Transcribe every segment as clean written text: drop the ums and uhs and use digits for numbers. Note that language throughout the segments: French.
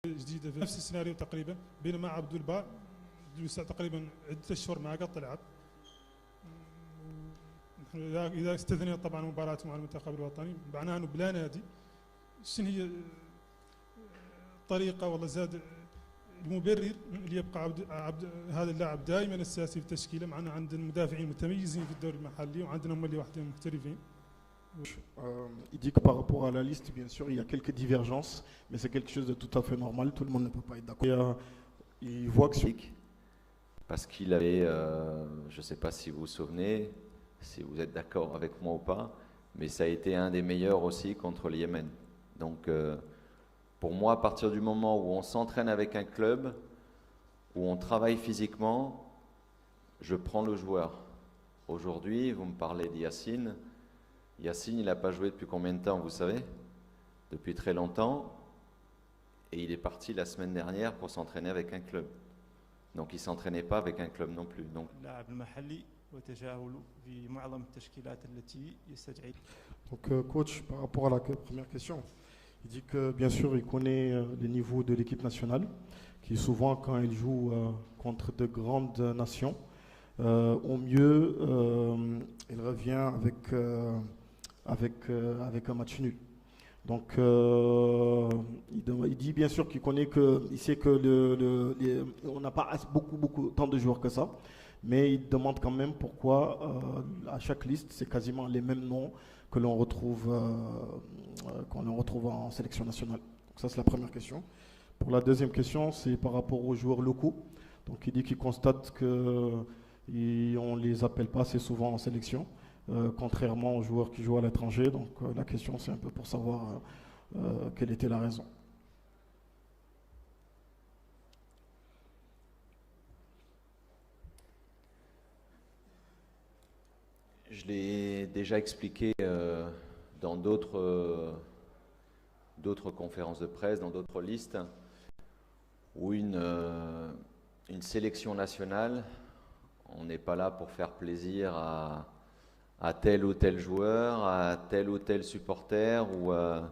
جديده في نفس السيناريو تقريبا، بينما عبد الباء تقريبا عده اشهر ما قط لعب. اذا استثنينا طبعا مباراته مع المنتخب الوطني، معناها انه بلا نادي. شنو هي الطريقه والله زاد المبرر اللي يبقى هذا اللاعب دائما اساسي في التشكيله، معنا عندنا مدافعين متميزين في الدوري المحلي وعندنا هم اللي وحدهم محترفين. Il dit que par rapport à la liste, bien sûr, il y a quelques divergences, mais c'est quelque chose de tout à fait normal. Tout le monde ne peut pas être d'accord. Il voit que parce qu'il avait, je ne sais pas si vous vous souvenez, si vous êtes d'accord avec moi ou pas, mais ça a été un des meilleurs aussi contre le Yémen. Donc, pour moi, à partir du moment où on s'entraîne avec un club, où on travaille physiquement, je prends le joueur. Aujourd'hui, vous me parlez d'Yacine. Yacine, il n'a pas joué depuis combien de temps, vous savez? Depuis très longtemps. Et il est parti la semaine dernière pour s'entraîner avec un club. Donc il ne s'entraînait pas avec un club non plus. Donc coach, par rapport à la première question, il dit que bien sûr il connaît les niveaux de l'équipe nationale, qui souvent quand il joue contre de grandes nations, au mieux il revient avec un match nul. Donc il dit bien sûr qu'il connaît il sait que on n'a pas beaucoup tant de joueurs que ça, mais il demande quand même pourquoi à chaque liste c'est quasiment les mêmes noms que l'on retrouve en sélection nationale. Donc ça c'est la première question. Pour la deuxième question, c'est par rapport aux joueurs locaux. Donc il dit qu'il constate qu'on ne les appelle pas assez souvent en sélection. Contrairement aux joueurs qui jouent à l'étranger. Donc la question c'est un peu pour savoir quelle était la raison. Je l'ai déjà expliqué dans d'autres conférences de presse, dans d'autres listes, où une sélection nationale, on n'est pas là pour faire plaisir à tel ou tel joueur, à tel ou tel supporter ou à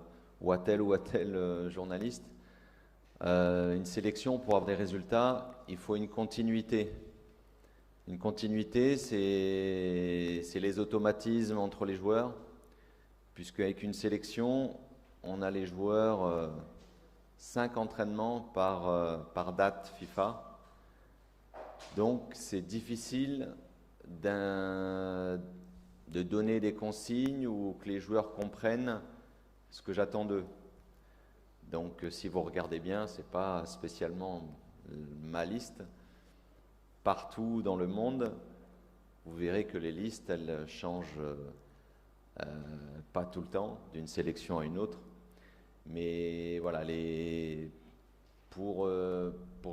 tel ou à tel journaliste. Une sélection, pour avoir des résultats, il faut une continuité. Une continuité, c'est les automatismes entre les joueurs, puisque avec une sélection, on a les joueurs 5 entraînements par date FIFA. Donc c'est difficile de donner des consignes ou que les joueurs comprennent ce que j'attends d'eux. Donc si vous regardez bien, ce n'est pas spécialement ma liste. Partout dans le monde, vous verrez que les listes, elles changent pas tout le temps, d'une sélection à une autre. Mais voilà, pour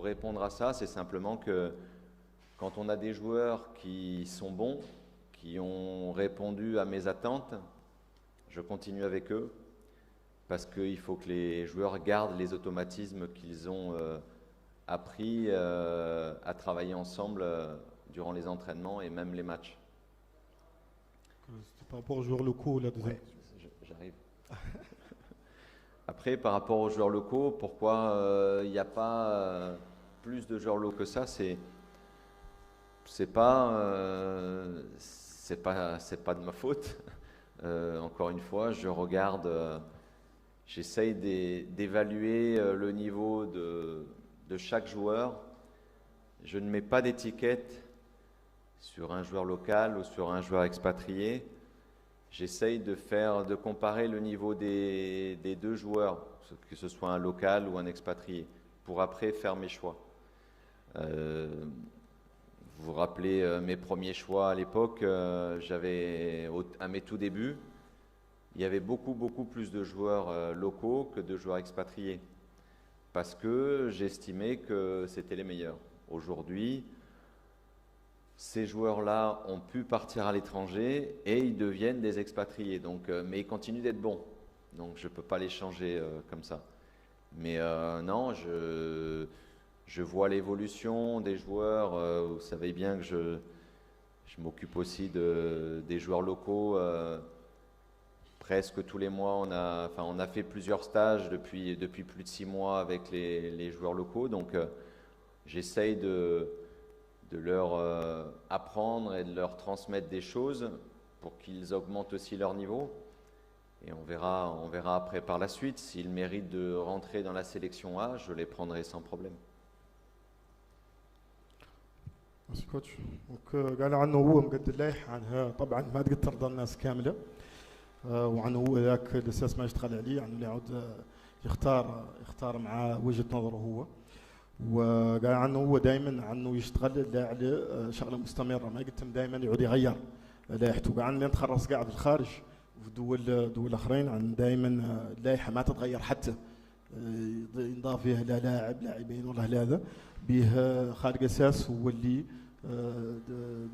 répondre à ça, c'est simplement que quand on a des joueurs qui sont bons, qui ont répondu à mes attentes, je continue avec eux parce qu'il faut que les joueurs gardent les automatismes qu'ils ont appris à travailler ensemble durant les entraînements et même les matchs. Par rapport aux joueurs locaux, la deuxième. Ouais, j'arrive. Après, par rapport aux joueurs locaux, pourquoi il n'y a pas plus de joueurs locaux que ça? C'est pas de ma faute. Encore une fois, je regarde, j'essaye d'évaluer le niveau de chaque joueur. Je ne mets pas d'étiquette sur un joueur local ou sur un joueur expatrié. J'essaye de comparer le niveau des deux joueurs, que ce soit un local ou un expatrié, pour après faire mes choix. Vous vous rappelez mes premiers choix à l'époque, à mes tout débuts, il y avait beaucoup plus de joueurs locaux que de joueurs expatriés, parce que j'estimais que c'était les meilleurs. Aujourd'hui, ces joueurs-là ont pu partir à l'étranger et ils deviennent des expatriés, mais ils continuent d'être bons, donc je ne peux pas les changer comme ça. Mais non, je vois l'évolution des joueurs. Vous savez bien que je m'occupe aussi des joueurs locaux presque tous les mois, on a fait plusieurs stages depuis plus de 6 mois avec les joueurs locaux. Donc, j'essaye de leur apprendre et de leur transmettre des choses pour qu'ils augmentent aussi leur niveau. Et on verra après par la suite. S'ils méritent de rentrer dans la sélection A, je les prendrai sans problème. Merci coach. Donc قال عنه هو مقد اللائحة عنها طبعا ما تقدر ترضى الناس كاملة وعنه هو ذاك الأساس ما يشتغل عليه يعني اللي يعود يختار مع وجهة نظره هو وقال عنه هو دائما عنه يشتغل على شغلة مستمرة ما قلت دائما يعود يغير لائحته قال عنه تخرص قاعد في الخارج في دول اخرين عن دائما اللائحه ما تتغير حتى ينضاف فيها لاعبين والله هذا به خارج اساس هو اللي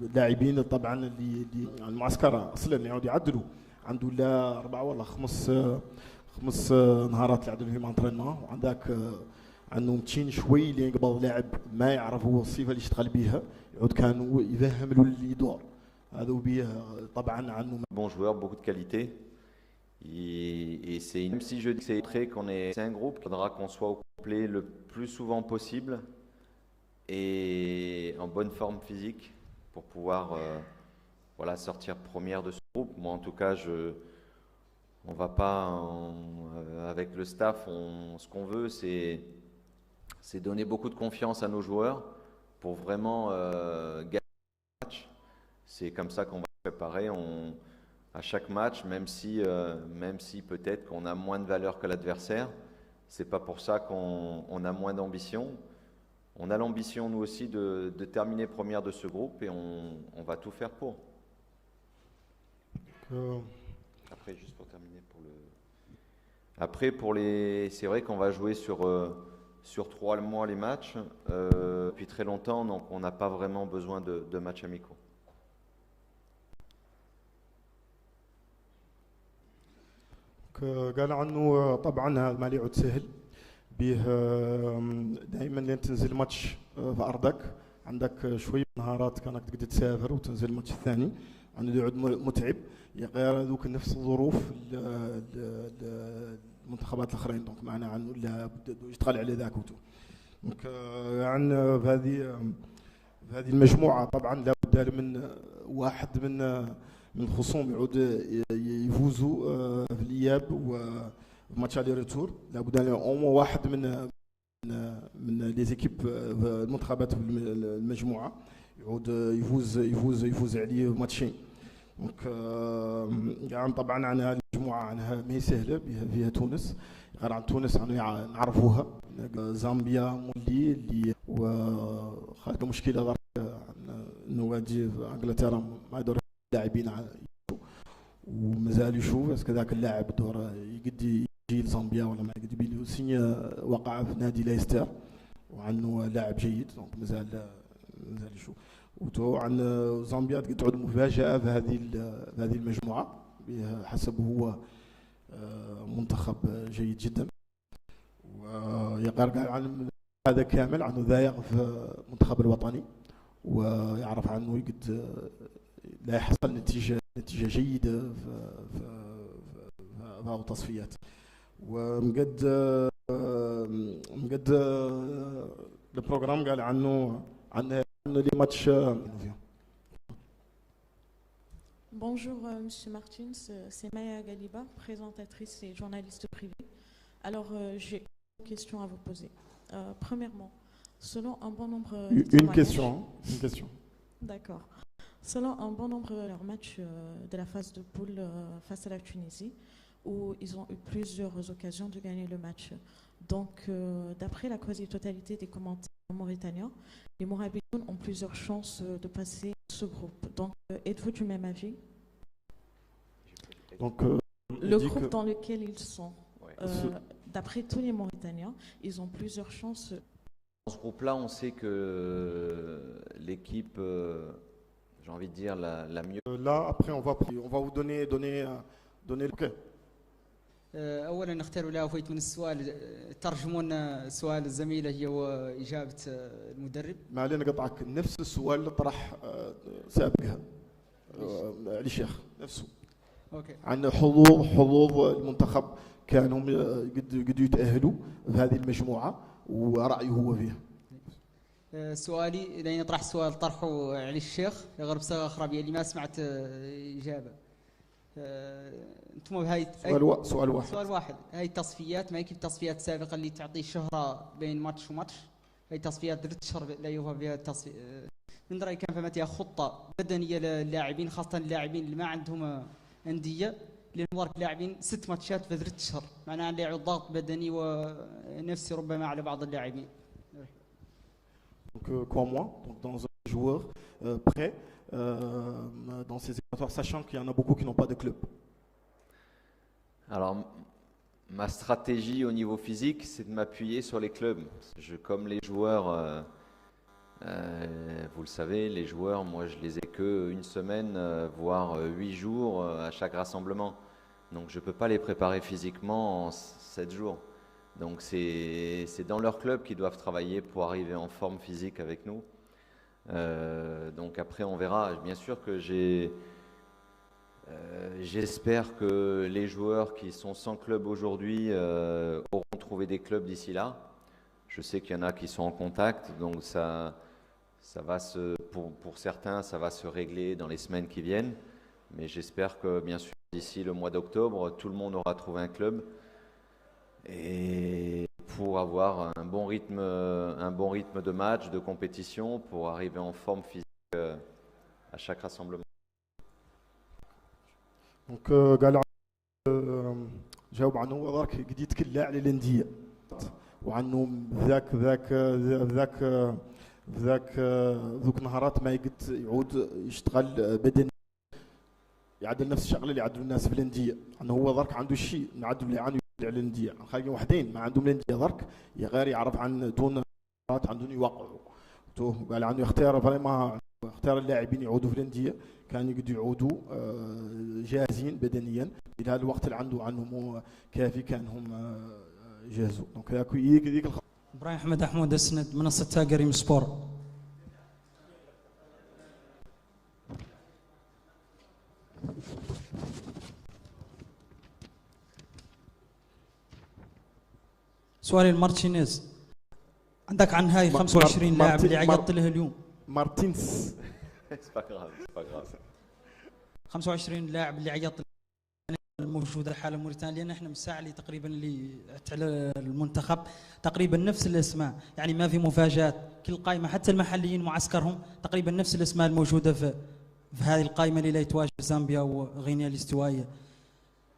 اللاعبين طبعا اللي المعسكر اصلا يعود يعدلوا عنده لا 4 ولا 5 نهارات يعدلوا فيهم انترينمون وعندك عنده متين شوي اللي قبل لاعب ما يعرف هو الصفه اللي يشتغل بها يعود كانوا يفهم له اللي يدور. Bon joueur, beaucoup de qualité. Et c'est même si je dis que c'est très qu'on est, c'est un groupe, il faudra qu'on soit au complet le plus souvent possible et en bonne forme physique pour pouvoir sortir première de ce groupe. Moi, en tout cas, on va pas avec le staff. Ce qu'on veut, c'est donner beaucoup de confiance à nos joueurs pour vraiment gagner. C'est comme ça qu'on va se préparer à chaque match, même si peut-être qu'on a moins de valeur que l'adversaire. C'est pas pour ça qu'on a moins d'ambition. On a l'ambition, nous aussi, de terminer première de ce groupe et on va tout faire pour. Après, juste pour terminer, c'est vrai qu'on va jouer sur 3 mois les matchs depuis très longtemps, donc on n'a pas vraiment besoin de matchs amicaux. قال عنه طبعا هذا ما يعود سهل به دائما لين تنزل ماتش في ارضك عندك شويه نهارات كانك تقدر تسافر وتنزل الماتش الثاني عنده يعود متعب غير هذوك نفس الظروف المنتخبات الاخرين دونك معنا عنه لابد يشتغل على ذاك دونك عن هذه المجموعه طبعا لابد من واحد من الخصوم يعود يفوزوا في الاياب وماتش على ريتور لابد ان واحد من لي زيكيب المنتخبات في المجموعه يعود يفوز عليه ماتشين دونك يعني طبعا عن هذه المجموعه عنها ما سهله فيها تونس غير عن تونس نعرفوها زامبيا مولي اللي وخلق مشكله نوادي في انجلترا ما يدور لاعبين ومازال يشوف اسكو ذاك اللاعب دور يقد يجي لزامبيا ولا ما يقد يبي سيني وقع في نادي ليستر وعنه لاعب جيد دونك مازال يشوف وتو عن زامبيا تعود مفاجاه في هذه المجموعه حسب هو منتخب جيد جدا ويقرق عن هذا كامل عنه ذايق في المنتخب الوطني ويعرف عنه يقد لا يحصل نتيجة جيدة في التصفيات ومقد البروغرام قال عنه لي ماتش. Bonjour Monsieur Martins, c'est Maya Galiba, présentatrice et journaliste privée. Alors j'ai une question à vous poser. Premièrement, selon un bon nombre Une question. D'accord. Selon un bon nombre de leurs matchs de la phase de poule face à la Tunisie, où ils ont eu plusieurs occasions de gagner le match. Donc, d'après la quasi-totalité des commentaires mauritaniens, les Morabitoun ont plusieurs chances de passer ce groupe. Donc, êtes-vous du même avis? Donc, le groupe dans lequel ils sont, d'après tous les Mauritaniens, ils ont plusieurs chances. Dans ce groupe-là, on sait que l'équipe... j'ai envie de dire la mieux. Là, après, on va vous donner OK. اولا نختار له فايت من السؤال ترجمون سؤال الزميله هي واجابه المدرب. ما علينا قطعك نفس السؤال اللي طرح سابقها علي شيخ نفسه. اوكي. عن حظوظ المنتخب كانوا قد يتأهلوا بهذه المجموعة ورأيه هو فيها. سؤالي لين يطرح سؤال طرحه علي الشيخ غرب صغار خرابيه اللي ما سمعت اجابه. انتم بهاي سؤال واحد. هاي التصفيات ما يمكن التصفيات السابقه اللي تعطي شهره بين ماتش وماتش. هاي تصفيات درت شهر لا يوفى فيها التصفيات. من رايي كان فهمتها خطه بدنيه للاعبين خاصه اللاعبين اللي ما عندهم انديه لان ظهر لاعبين 6 ماتشات في درت شهر معناها اللي يعود ضغط بدني ونفسي ربما على بعض اللاعبين. Donc, comme moi, donc dans un joueur prêt dans ces éliminatoires, sachant qu'il y en a beaucoup qui n'ont pas de club. Alors, ma stratégie au niveau physique, c'est de m'appuyer sur les clubs. Comme les joueurs, vous le savez, les joueurs, moi je les ai qu'une semaine, voire 8 jours à chaque rassemblement. Donc je ne peux pas les préparer physiquement en 7 jours. Donc c'est dans leur club qu'ils doivent travailler pour arriver en forme physique avec nous. Donc après on verra. Bien sûr que j'espère que les joueurs qui sont sans club aujourd'hui auront trouvé des clubs d'ici là. Je sais qu'il y en a qui sont en contact, donc ça va pour certains ça va se régler dans les semaines qui viennent. Mais j'espère que bien sûr d'ici le mois d'octobre, tout le monde aura trouvé un club. Et pour avoir un bon rythme de match, de compétition, pour arriver en forme physique à chaque rassemblement. Donc قال جاوب عنه وذاك قد يتكلى على الانديه وعنه ذوك نهارات ما يقد يعود يشتغل بدني يعدل نفس الشغله اللي يعدلوا الناس في الانديه انه هو ذاك عنده شيء نعدل اللي عنده على الانديه خلينا وحدين ما عندهم الانديه ذاك غير يعرف عن دون عندهم يوقعوا قال عنده يختار فريما اختار اللاعبين يعودوا في الانديه كانوا يقدروا يعودوا جاهزين بدنيا الى الوقت اللي عنده مو كافي كانهم جاهزوا دونك هذيك ابراهيم احمد حمود اسند منصه تاجريم سبور. سؤالي المارتينيز عندك عن هاي 25 لاعب اللي عيطت له اليوم. مارتينز 25 لاعب اللي عيط الموجوده الحاله موريتانيا لان احنا مساعة لي تقريبا اللي على المنتخب تقريبا نفس الاسماء يعني ما في مفاجات كل قائمه حتى المحليين معسكرهم تقريبا نفس الاسماء الموجوده في هذه القائمه اللي لا يتواجد زامبيا وغينيا الاستوائيه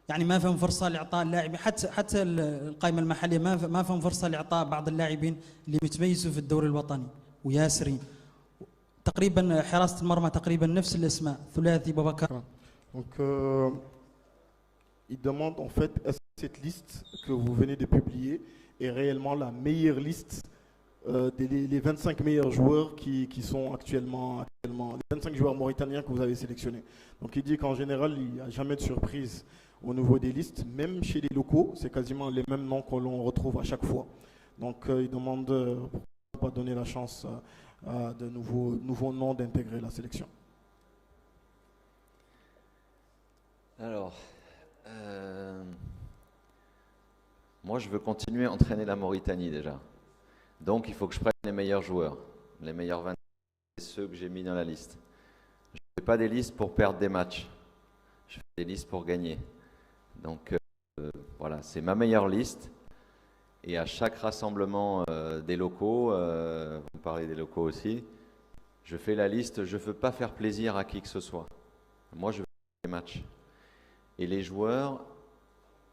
يعني ما فهم فرصه لاعطاء اللاعبين حتى القائمه المحليه ما فهم فرصه لاعطاء بعض اللاعبين اللي متميزوا في الدوري الوطني وياسرين تقريبا حراسه المرمى تقريبا نفس الاسماء ثلاثي بابكر. Donc il demande en fait est-ce que cette liste que vous venez de publier est réellement la meilleure liste les 25 meilleurs joueurs qui sont actuellement les 25 joueurs mauritaniens que vous avez sélectionnés. Donc il dit qu'en général il n'y a jamais de surprise au niveau des listes, même chez les locaux, c'est quasiment les mêmes noms que l'on retrouve à chaque fois. Donc il demande pourquoi pas donner la chance à de nouveaux noms d'intégrer la sélection. Alors, moi je veux continuer à entraîner la Mauritanie déjà. Donc il faut que je prenne les meilleurs joueurs, les meilleurs 20, ceux que j'ai mis dans la liste. Je ne fais pas des listes pour perdre des matchs, je fais des listes pour gagner. Donc voilà, c'est ma meilleure liste. Et à chaque rassemblement des locaux, vous parlez des locaux aussi, je fais la liste, je ne veux pas faire plaisir à qui que ce soit. Moi je veux gagner les matchs. Et les joueurs,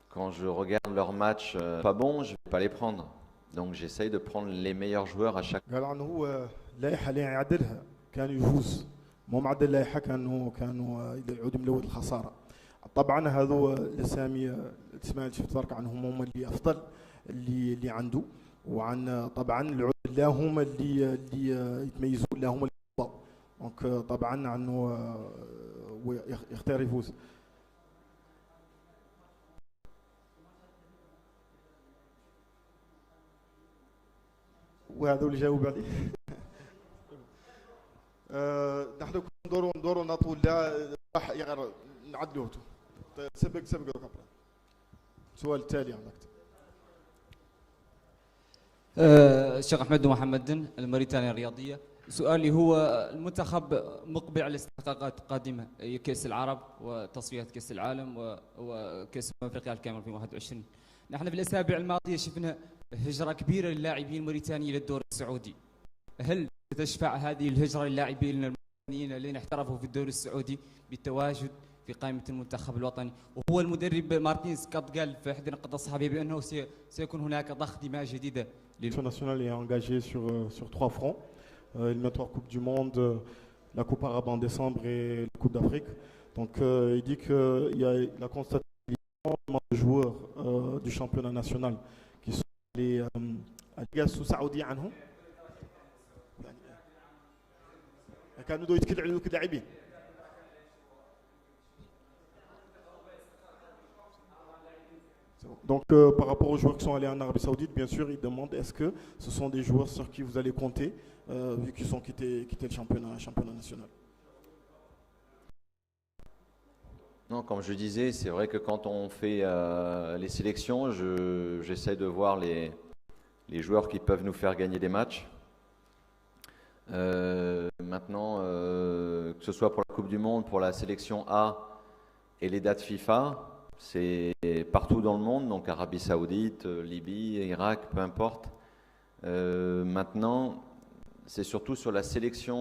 quand je regarde leurs matchs pas bons, je ne vais pas les prendre. Donc j'essaye de prendre les meilleurs joueurs à chaque. قال عنه هو لائحه اللي يعدلها كان يجوز مو معدل لائحه كانوا يعود ملود الخساره. طبعا هذو الاسامي اللي شفت عنهم هم اللي افضل اللي عنده وعن طبعا العود لا هم اللي يتميزوا لا هم الافضل. دونك طبعا عنه يختار يفوز. وهذا اللي جاوب عليه. نحن ندوروا نطول لا راح نعدلوه سبق قبل السؤال التالي عندك. الشيخ أحمد محمد الموريتانيا الرياضية. سؤالي هو المنتخب مقبل على استحقاقات قادمة، كأس العرب وتصفيات كأس العالم وكأس أفريقيا الكاميرون في 21. نحن في الأسابيع الماضية شفنا هجرة كبيرة للاعبين الموريتانيين إلى الدوري السعودي. هل تشفع هذه الهجرة للاعبين الموريتانيين الذين احترفوا في الدوري السعودي بالتواجد في قائمة المنتخب الوطني؟ وهو المدرب مارتينز قد قال في إحدى النقاط الصحفية بأنه سيكون هناك ضخ دماء جديدة. L'équipe nationale est engagée sur 3 fronts. Éliminatoire Coupe du Monde, la Coupe arabe en décembre et la Coupe d'Afrique. Donc il dit qu'il a constaté les joueurs du championnat national qui sont allés à Liga Saoudie عنهم. كانوا دو يتكلوا على اللاعبين. Donc par rapport aux joueurs qui sont allés en Arabie Saoudite, bien sûr, ils demandent est-ce que ce sont des joueurs sur qui vous allez compter vu qu'ils ont quitté le championnat national. Non, comme je disais, c'est vrai que quand on fait les sélections, j'essaie de voir les joueurs qui peuvent nous faire gagner des matchs. Maintenant, que ce soit pour la Coupe du Monde, pour la sélection A et les dates FIFA, c'est partout dans le monde, donc Arabie Saoudite, Libye, Irak, peu importe. Maintenant, c'est surtout sur la sélection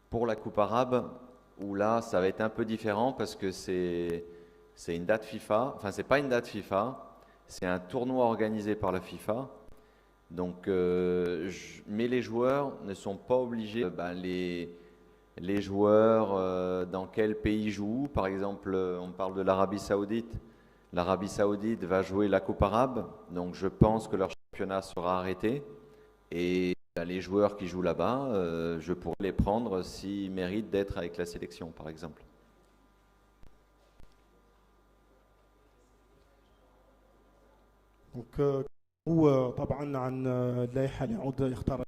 pour la Coupe arabe, où là, ça va être un peu différent parce que c'est une date FIFA. Enfin, c'est pas une date FIFA, c'est un tournoi organisé par la FIFA. Donc, mais les joueurs ne sont pas obligés. Les joueurs dans quel pays jouent. Par exemple, on parle de l'Arabie Saoudite. L'Arabie Saoudite va jouer la Coupe arabe, donc je pense que leur championnat sera arrêté. Et les joueurs qui jouent là-bas, je pourrais les prendre s'ils méritent d'être avec la sélection, par exemple. Donc, هو طبعا عن اللائحه اللي يعود يختار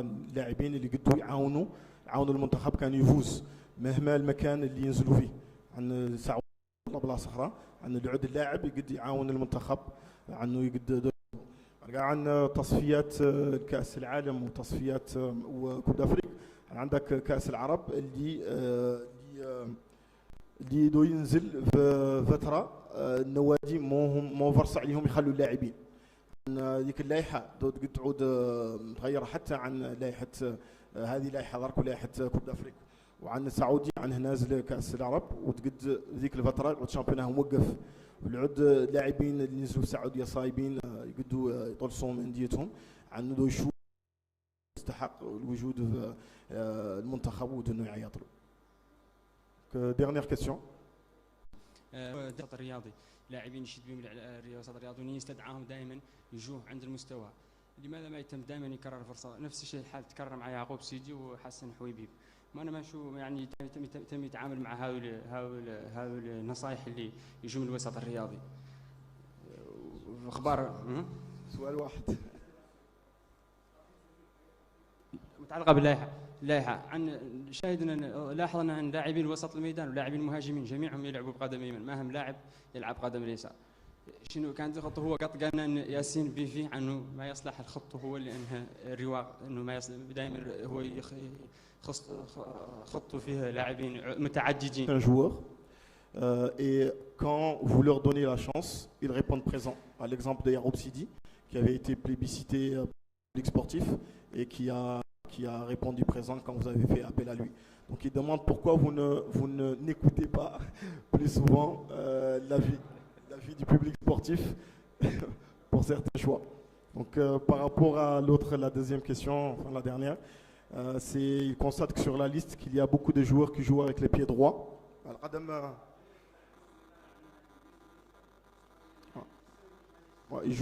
اللاعبين اللي قدوا يعاونوا المنتخب كان يفوز مهما المكان اللي ينزلوا فيه. عن سعود بلاصه اخرى عن العود اللاعب يقد يعاون المنتخب عنه يقد عن تصفيات كاس العالم وتصفيات وكوب دافريك. عندك كاس العرب اللي دو ينزل في فتره النوادي مو فرص عليهم يخلوا اللاعبين. ذيك اللائحه قد تعود متغيره حتى عن لائحه هذه لائحه درك ولائحه كوب دافريك. وعن السعودي عنه نازل كاس العرب وتقد ذيك الفتره العود شامبيونها موقف. والعود لاعبين اللي نزلوا السعوديه صايبين يقدوا يطلسوا من انديتهم عنه دو يشوف يستحق الوجود في المنتخب ودنو يعيطوا. ديرنيير كيسيون. الوسط الرياضي لاعبين يشد بهم الوسط الرياضيين يستدعاهم دائما يجوه عند المستوى. لماذا ما يتم دائما يكرر فرصه؟ نفس الشيء الحال تكرر مع يعقوب سيدي وحسن حويبيب. ما انا ما شو يعني يتم يتعامل مع هؤلاء النصائح اللي يجوا من الوسط الرياضي. اخبار سؤال واحد متعلقه باللائحه عن شاهدنا لاحظنا ان لاعبين وسط الميدان ولاعبين المهاجمين جميعهم يلعبوا بقدم ايمن، ما هم لاعب يلعب قدم اليسار. شنو كانت الخطه؟ هو قالنا ان ياسين بيفي عنه ما يصلح الخطه هو اللي انها الرواق انه ما يصلح دائما هو خطه فيها لاعبين متعددين. Un joueur et quand vous leur donnez la chance, ils répondent présent. À l'exemple de Yaroub Sidi qui avait été plébiscité public sportif et qui a répondu présent quand vous avez fait appel à lui. Donc il demande pourquoi vous n'écoutez pas plus souvent l'avis du public sportif pour certains choix. Donc par rapport à la deuxième question, enfin la dernière, il constate que sur la liste qu'il y a beaucoup de joueurs qui jouent avec les pieds droits. Ils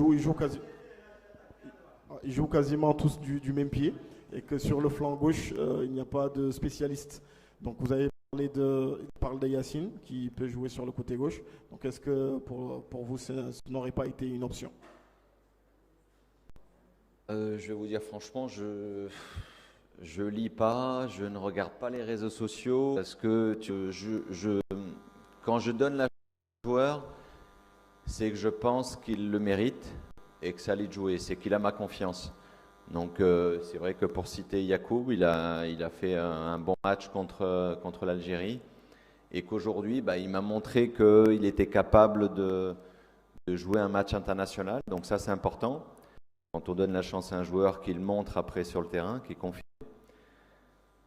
jouent quasiment tous du même pied et que sur le flanc gauche, il n'y a pas de spécialiste. Donc vous avez parlé de Yacine qui peut jouer sur le côté gauche. Donc est-ce que pour vous, ce n'aurait pas été une option? Je vais vous dire franchement, je lis pas, je ne regarde pas les réseaux sociaux parce que quand je donne la chance au joueur, c'est que je pense qu'il le mérite et que ça allait jouer, c'est qu'il a ma confiance. Donc c'est vrai que pour citer Yacoub, il a fait un bon match contre l'Algérie et qu'aujourd'hui, il m'a montré qu'il était capable de jouer un match international. Donc ça, c'est important. Quand on donne la chance à un joueur, qu'il montre après sur le terrain, qu'il confie.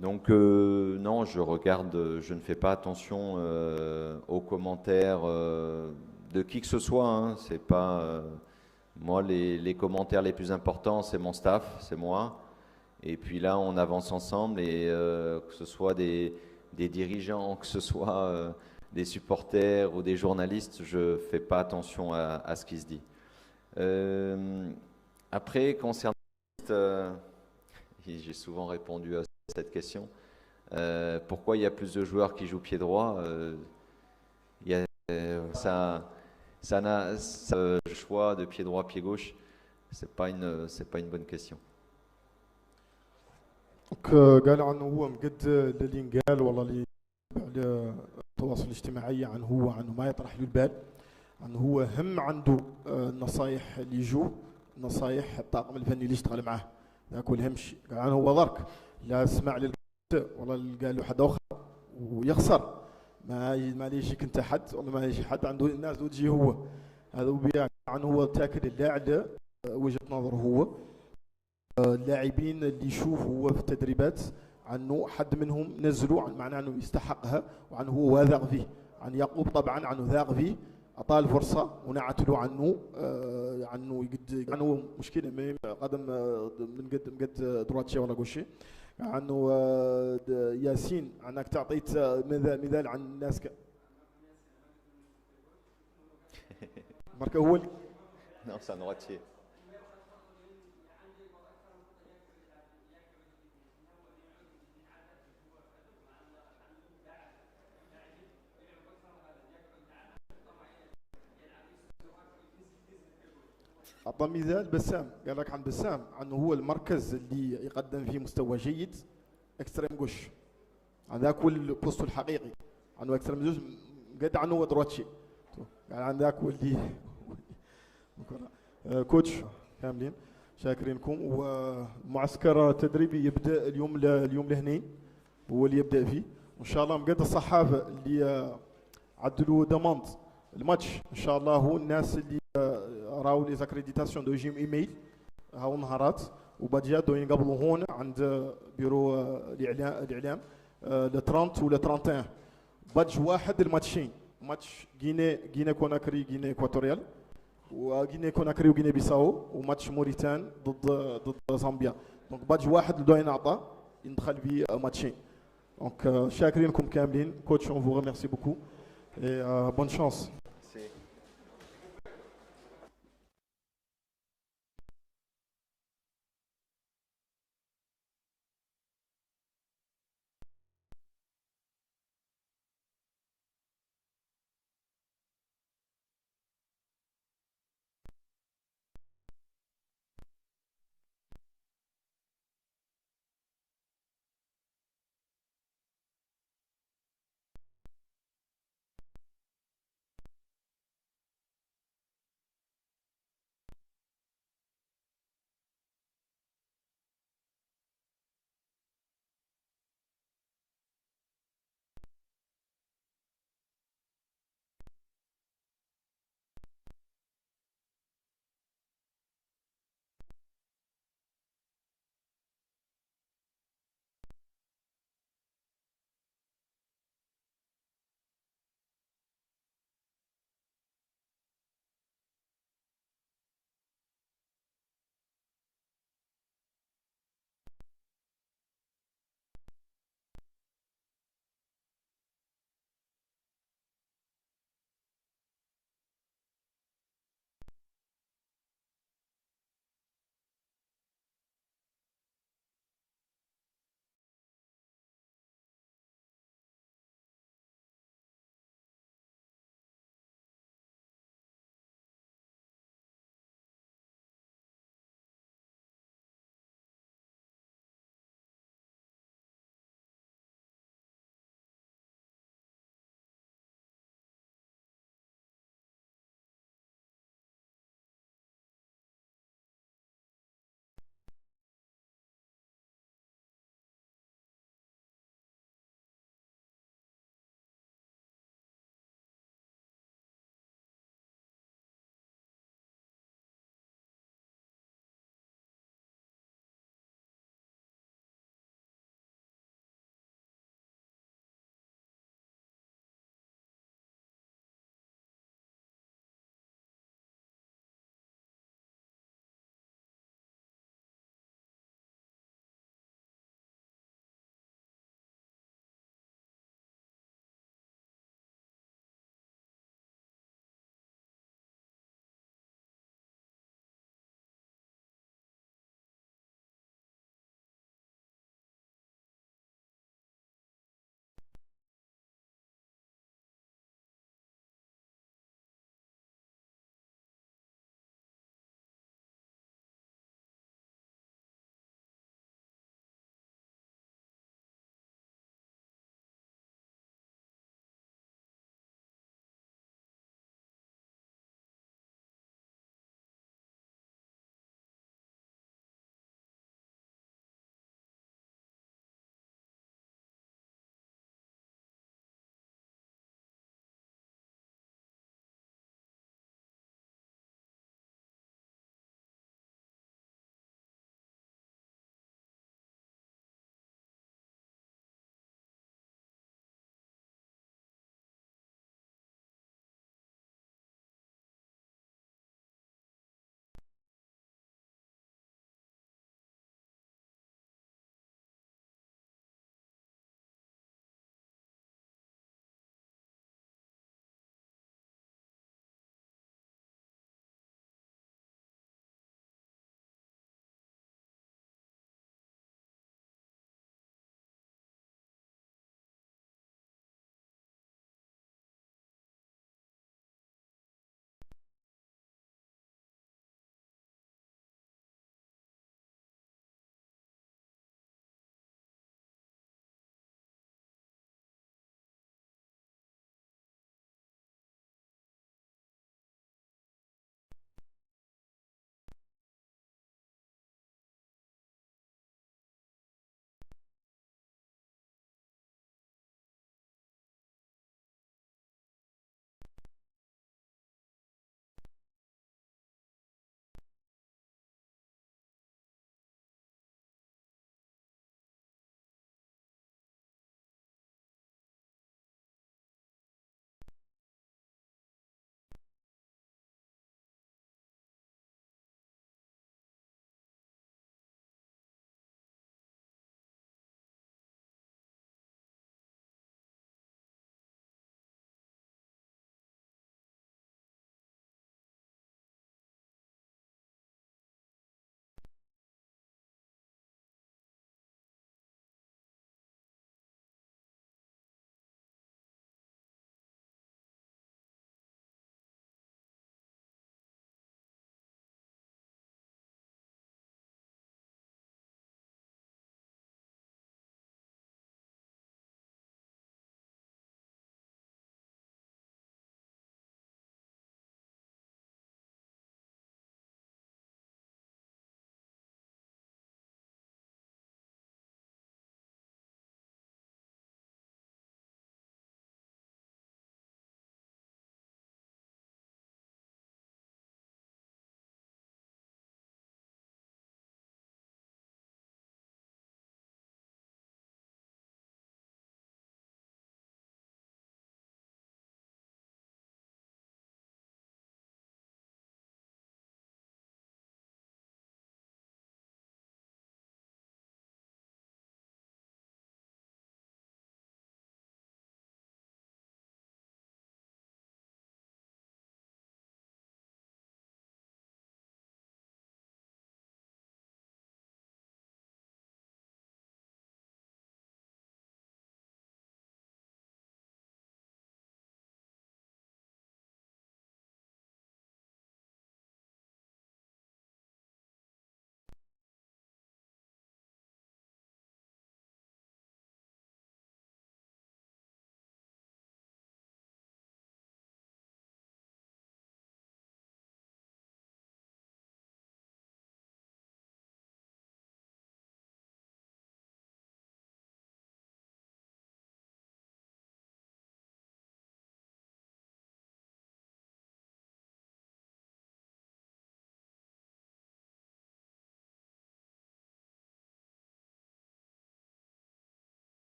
Donc non, je ne fais pas attention aux commentaires de qui que ce soit. Hein. C'est pas moi les commentaires les plus importants, c'est mon staff, c'est moi. Et puis là, on avance ensemble et que ce soit des dirigeants, que ce soit des supporters ou des journalistes, je fais pas attention à ce qui se dit. Après, concernant j'ai souvent répondu à cette question. Pourquoi il y a plus de joueurs qui jouent pied droit le choix de pied droit, pied gauche, c'est pas une bonne question. قال عنه هو مقد اللي قال والله اللي على التواصل الاجتماعي عنه ما يطرح له البال عنه هو هم عنده النصايح اللي يجوا نصايح الطاقم الفني اللي يشتغل معاه ذاك هو الهم شيء قال عنه هو ضرك لا اسمع والله قال له حد اخر ويخسر ما يجيك انت حد والله ما يجي حد عنده الناس وتجي هو هذا هو بياك عنه هو تاكد اللاعب وجهة نظره هو اللاعبين اللي يشوف هو في التدريبات عنه حد منهم نزلوا معناه انه يستحقها وعنه هو واثق فيه عن يعقوب طبعا عنه ذاق فيه اعطاه الفرصه ونعتلوا عنه يقد عنه مشكله قدم من قد درواتشي ولا قوشي عنه ياسين عنك تعطيت مثال عن الناس ماركه هو Non, c'est un droitier. أعطى مثال بسام قال لك عن بسام عنه هو المركز اللي يقدم فيه مستوى جيد اكستريم جوش عن ذاك هو البوست الحقيقي عنه اكستريم جوش قد عنه هو درواتشي قال عن ذاك هو اللي كوتش كاملين شاكرينكم ومعسكر تدريبي يبدا اليوم الاثنين هو اللي يبدا فيه وان شاء الله مقد الصحافه اللي عدلوا دوموند الماتش ان شاء الله هو الناس اللي راهو لي زاكريديتاسيون دو يجيهم ايميل هاو نهارات وباجي دو ينقبلوا هون عند بيرو الاعلام ل 30 ولا 31 بادج واحد الماتشين ماتش غيني كوناكري غيني اكواتوريال وغيني كوناكري وغيني بيساو وماتش موريتان ضد زامبيا دونك بادج واحد اللي دو ينعطى يدخل فيه ماتشين دونك شاكرينكم كاملين كوتش اون فو ريميرسي بوكو et bonne chance.